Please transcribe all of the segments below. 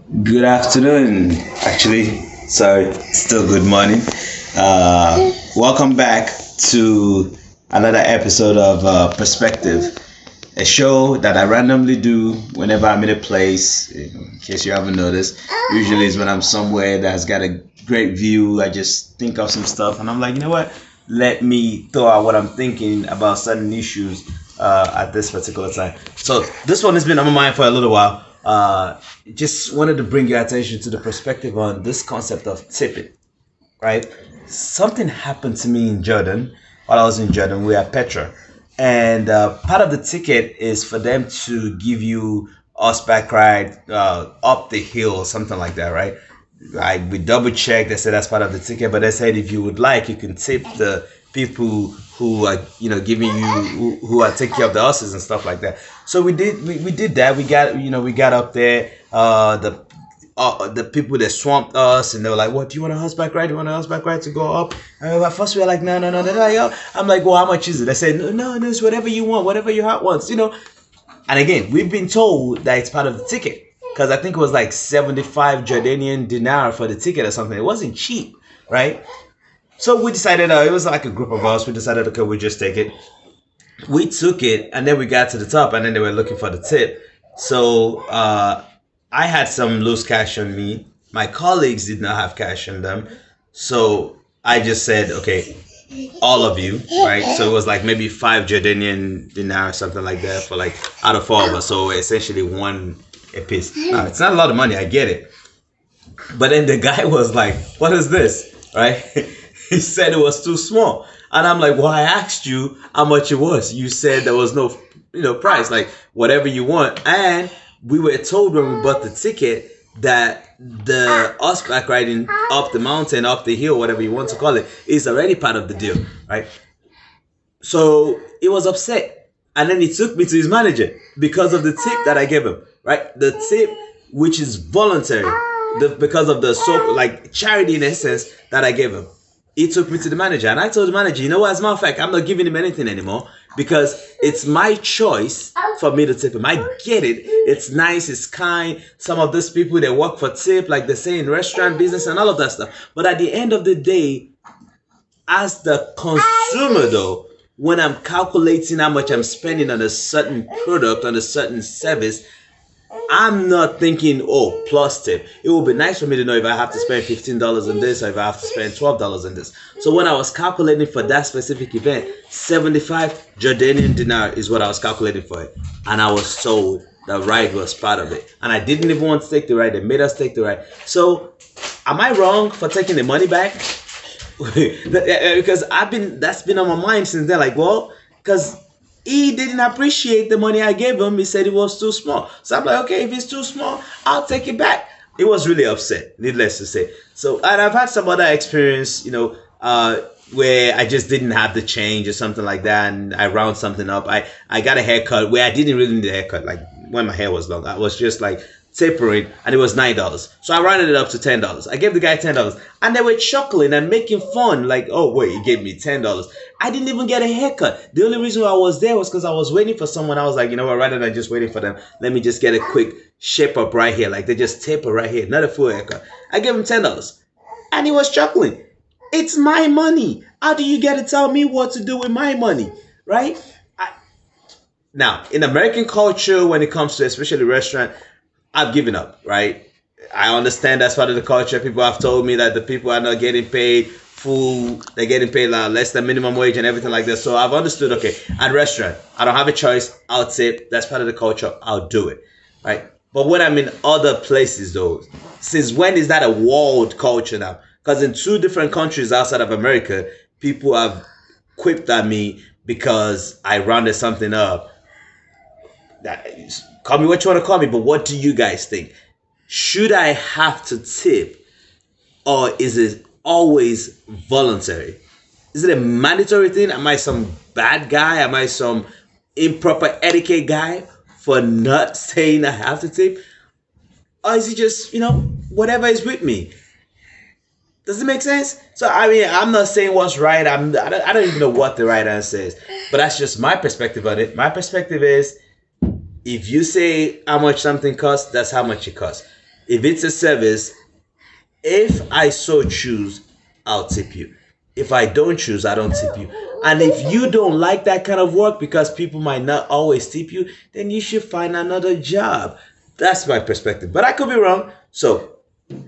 Good afternoon. Actually, sorry, still good morning. Welcome back to another episode of Perspective, a show that I randomly do whenever I'm in a place. In case you haven't noticed, usually is when I'm somewhere that's got a great view. I just think of some stuff, and I'm like, you know what? Let me throw out what I'm thinking about certain issues at this particular time. So this one has been on my mind for a little while. Just wanted to bring your attention to the perspective on this concept of tipping, right? Something happened to me in Jordan while I was in Jordan. We were at Petra, and part of the ticket is for them to give you horseback ride up the hill or something like that, right? We double checked. They said that's part of the ticket, but they said if you would like, you can tip the people who are giving you who are taking care of the horses and stuff like that. So we did that. We got up there. The people that swamped us and they were like, "What do you want a horseback ride? Do you want a horseback ride to go up?" And at first we were like, "No, no, no." They're like, "Oh." I'm like, "Well, how much is it?" They said, "No, no, no, it's whatever you want, whatever your heart wants." And again, we've been told that it's part of the ticket because I think it was like 75 Jordanian dinar for the ticket or something. It wasn't cheap, right? So we decided, it was like a group of us. We decided, okay, we just take it. We took it, and then we got to the top, and then they were looking for the tip. So I had some loose cash on me. My colleagues did not have cash on them. So I just said, okay, all of you, right? So it was like maybe 5 Jordanian dinar or something like that for like out of 4 of us. So essentially one a piece. Now, it's not a lot of money, I get it. But then the guy was like, "What is this?" Right? He said it was too small. And I'm like, "Well, I asked you how much it was. You said there was no, price, like whatever you want." And we were told when we bought the ticket that the horseback riding up the mountain, up the hill, whatever you want to call it, is already part of the deal, right? So he was upset. And then he took me to his manager because of the tip that I gave him, right? The tip, which is voluntary, because of the like charity in essence that I gave him. He took me to the manager and I told the manager, you know what, as a matter of fact, I'm not giving him anything anymore because it's my choice for me to tip him. I get it. It's nice. It's kind. Some of those people, they work for tip, like they say in restaurant business and all of that stuff. But at the end of the day, as the consumer though, when I'm calculating how much I'm spending on a certain product, on a certain service, I'm not thinking, oh, plus tip. It would be nice for me to know if I have to spend $15 on this or if I have to spend $12 on this. So when I was calculating for that specific event, 75 Jordanian dinar is what I was calculating for it. And I was told the ride was part of it. And I didn't even want to take the ride. They made us take the ride. So am I wrong for taking the money back? Because that's been on my mind since then. Like, well, because he didn't appreciate the money I gave him. He said it was too small. So I'm like, okay, if it's too small, I'll take it back. He was really upset, needless to say. So, and I've had some other experience, where I just didn't have the change or something like that, and I round something up. I got a haircut where I didn't really need a haircut, like when my hair was long. I was just like tapering, and it was $9. So I rounded it up to $10. I gave the guy $10, and they were chuckling and making fun, like, "Oh wait, he gave me $10. I didn't even get a haircut. The only reason why I was there was because I was waiting for someone. I was like, you know what, rather than just waiting for them, let me just get a quick shape up right here. Like they just taper right here, not a full haircut. I gave him $10, and he was chuckling. It's my money. How do you get to tell me what to do with my money, right? Now, in American culture, when it comes to especially restaurant, I've given up, right? I understand that's part of the culture. People have told me that the people are not getting paid full, they're getting paid less than minimum wage and everything like that. So I've understood, okay, at restaurant, I don't have a choice. I'll tip. That's part of the culture. I'll do it, right? But when I'm in other places, though, since when is that a world culture now? Because in 2 different countries outside of America, people have quipped at me because I rounded something up. That call me what you want to call me, but what do you guys think? Should I have to tip, or is it always voluntary? Is it a mandatory thing? Am I some bad guy? Am I some improper etiquette guy for not saying I have to tip? Or is it just, whatever is with me? Does it make sense? So, I mean, I'm not saying what's right. I don't even know what the right answer is. But that's just my perspective on it. My perspective is, if you say how much something costs, that's how much it costs. If it's a service, if I so choose, I'll tip you. If I don't choose, I don't tip you. And if you don't like that kind of work because people might not always tip you, then you should find another job. That's my perspective. But I could be wrong. So,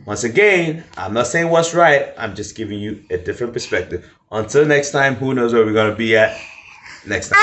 once again, I'm not saying what's right. I'm just giving you a different perspective. Until next time, who knows where we're going to be at next time.